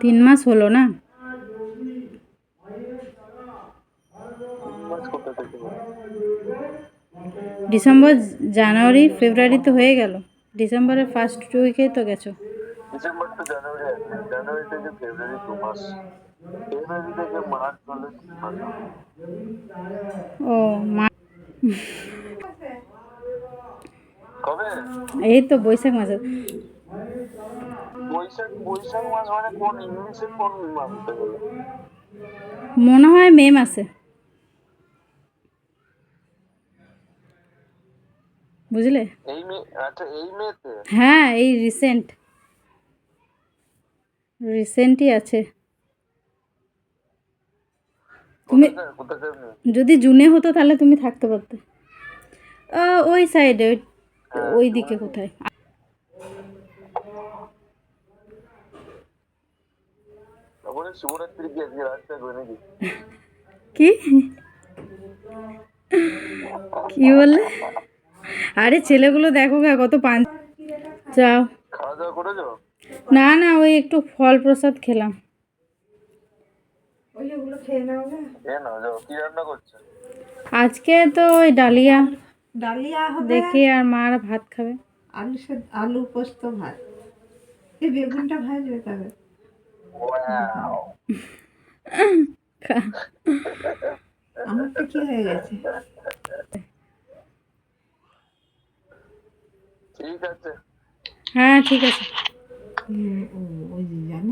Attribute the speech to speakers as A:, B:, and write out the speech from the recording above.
A: 3 মাস হলো না?
B: 3 মাস কোথা থেকে হলো?
A: ডিসেম্বর, জানুয়ারি, ফেব্রুয়ারি তো হয়ে গেল। ডিসেম্বরের ফার্স্ট উইকেই তো গেছো।
B: ডিসেম্বর টু জানুয়ারি আছে, জানুয়ারি থেকে ফেব্রুয়ারি 2 মাস, ফেব্রুয়ারি থেকে মার্চ হলে 3 মাস হবে।
A: ও মা,
B: কবে?
A: এই তো বৈশাখ মাসে।
B: বৈশাখ মাস মানে কোন ইংলিশের কোন মাসে গেল?
A: মনে হয় মে মাসে, বুঝলে?
B: এই মে, আচ্ছা এই মেতে।
A: হ্যাঁ, এই রিসেন্টই আছে। তুমি
B: কোথাকার মেয়ে?
A: যদি জুনে হতো তাহলে তুমি থাকতে পারতে। ওই সাইডে,
B: হ্যাঁ,
A: ওই দিকে
B: জুনে।
A: কোথায়।
B: তারপরে শিবরাত্রি কি আজকে রাত থাকবে নাকি?
A: কি কি বললে? আরে ছেলেগুলো দেখো গা কত পান। যাও।
B: খাওয়া দাওয়া করেছো?
A: না না, ওই একটু ফল প্রসাদ খেলাম।
B: খেয়ে নাও, যাও। কি রান্না করছে?
A: আজকে তো ওই ডালিয়া
C: হবে,
A: দেখি, আর মা আর ভাত খাবে।
C: আলু পোস্ত ভাত। এই বেগুনটা ভাজবে তবে।
B: ওয়াও।
C: আমারটা কি হয়ে গেছে?
B: ঠিক আছে।
A: হ্যাঁ ঠিক আছে।
C: ওই যে জানে